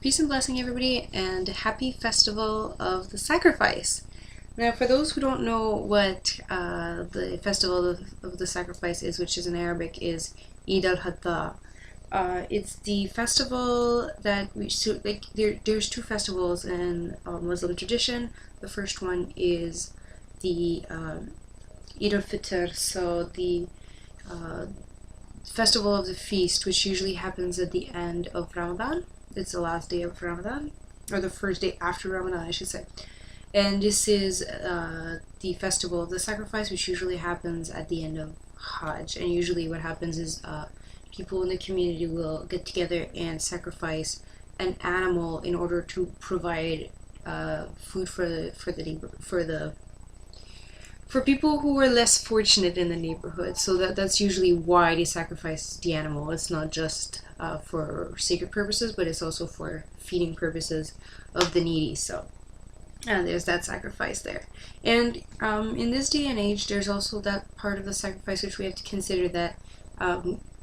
Peace and blessing, everybody, and happy festival of the sacrifice. Now, for those who don't know what the festival of the sacrifice is, which is in Arabic, is Eid al-Hatta. It's the festival that there's two festivals in Muslim tradition. The first one is the Eid al-Fitr, so the festival of the feast, which usually happens at the end of Ramadan. It's the last day of Ramadan, or the first day after Ramadan, I should say. And this is the festival of the sacrifice, which usually happens at the end of Hajj. And usually what happens is people in the community will get together and sacrifice an animal in order to provide food for people who are less fortunate in the neighborhood. So that's usually why they sacrifice the animal. It's not just for sacred purposes, but it's also for feeding purposes of the needy. So there's that sacrifice there. And in this day and age, there's also that part of the sacrifice which we have to consider, that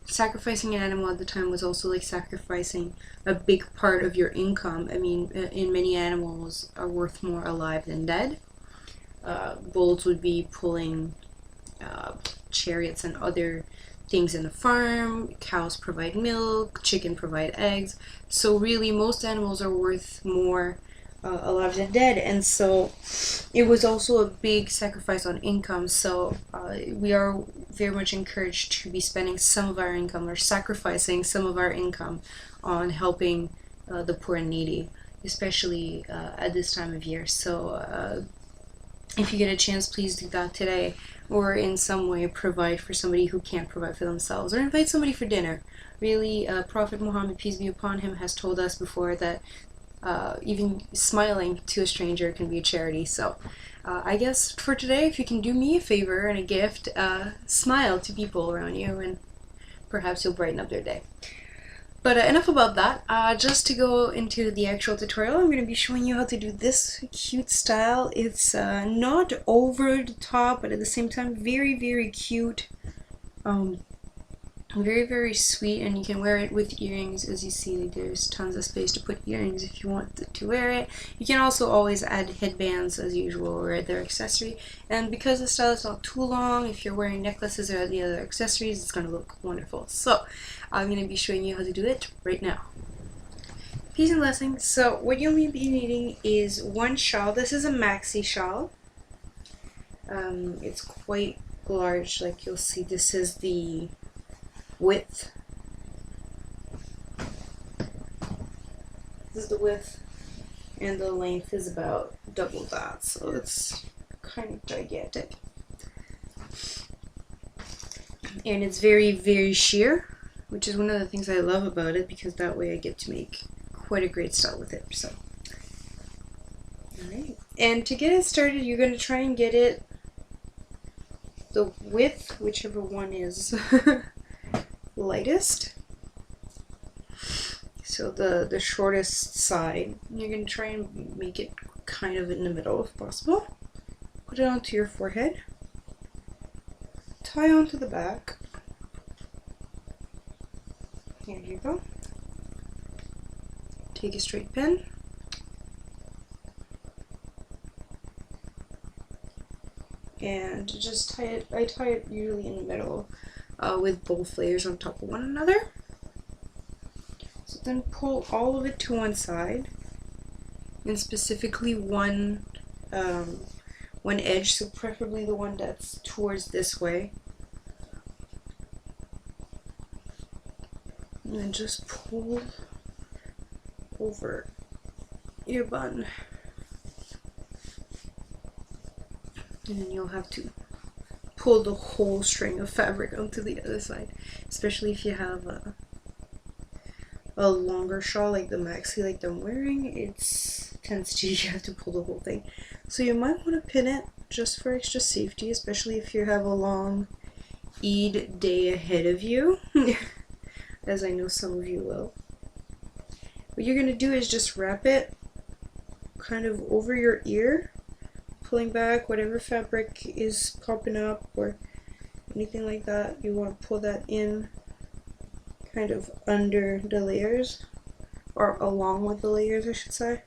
sacrificing an animal at the time was also like sacrificing a big part of your income. I mean, in many animals are worth more alive than dead. Bulls would be pulling chariots and other things in the farm. Cows provide milk, chicken provide eggs. So really most animals are worth more alive than dead, and so it was also a big sacrifice on income. So we are very much encouraged to be spending some of our income, or sacrificing some of our income, on helping the poor and needy, especially at this time of year. So if you get a chance, please do that today, or in some way provide for somebody who can't provide for themselves, or invite somebody for dinner. Really, Prophet Muhammad, peace be upon him, has told us before that even smiling to a stranger can be a charity. So I guess for today, if you can do me a favor and a gift, smile to people around you, and perhaps you'll brighten up their day. But enough about that. Just to go into the actual tutorial, I'm going to be showing you how to do this cute style. It's not over the top, but at the same time very, very cute. Very, very sweet, and you can wear it with earrings. As you see, there's tons of space to put earrings if you want to wear it. You can also always add headbands as usual, or other accessory. And because the style is not too long, if you're wearing necklaces or the other accessories, it's going to look wonderful. So I'm going to be showing you how to do it right now. Peace and blessings. So what you'll be needing is one shawl. This is a maxi shawl. It's quite large, like you'll see. This is the width. This is the width, and the length is about double that, so it's kind of gigantic. And it's very, very sheer, which is one of the things I love about it, because that way I get to make quite a great style with it. So, alright. And to get it started, you're going to try and get it the width, whichever one is lightest. So the shortest side, you're going to try and make it kind of in the middle if possible. Put it onto your forehead. Tie onto the back. Here you go. Take a straight pin. And just tie it. I tie it usually in the middle, with both layers on top of one another. So then pull all of it to one side, and specifically one edge, so preferably the one that's towards this way. And then just pull over your bun. And then you'll have to pull the whole string of fabric onto the other side, especially if you have a longer shawl like the maxi like I'm wearing. It tends to, you have to pull the whole thing. So you might want to pin it just for extra safety, especially if you have a long Eid day ahead of you, as I know some of you will. What you're going to do is just wrap it kind of over your ear, pulling back whatever fabric is popping up or anything like that. You want to pull that in kind of under the layers, or along with the layers, I should say.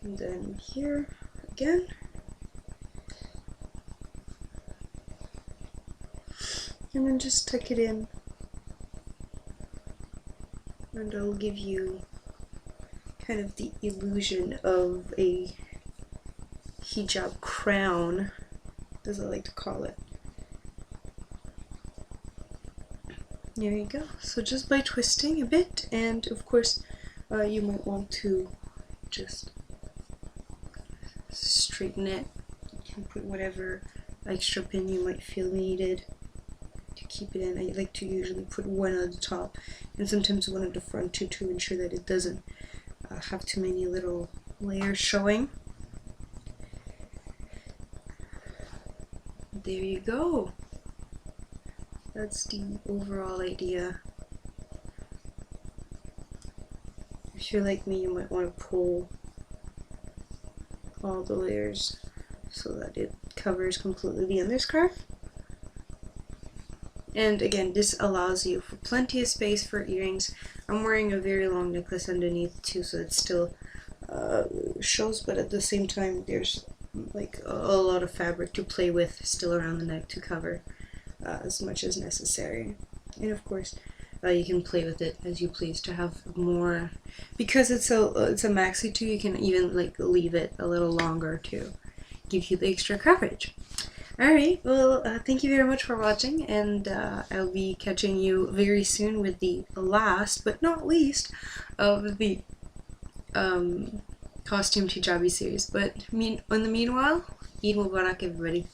And then here again. And then just tuck it in. And it'll give you kind of the illusion of a hijab crown, as I like to call it. There you go. So just by twisting a bit, and of course you might want to just straighten it. You can put whatever extra pin you might feel needed to keep it in. I like to usually put one at the top and sometimes one at the front too, to ensure that it doesn't have too many little layers showing. There you go. That's the overall idea. If you're like me, you might want to pull all the layers so that it covers completely the underscarf. And again, this allows you for plenty of space for earrings. I'm wearing a very long necklace underneath too, so it still shows, but at the same time there's like a lot of fabric to play with still around the neck to cover as much as necessary. And of course you can play with it as you please to have more, because it's a maxi too. You can even like leave it a little longer to give you the extra coverage. Alright, well thank you very much for watching, and I'll be catching you very soon with the last but not least of the costume hijabi series. But in the meanwhile, Eid Mubarak everybody.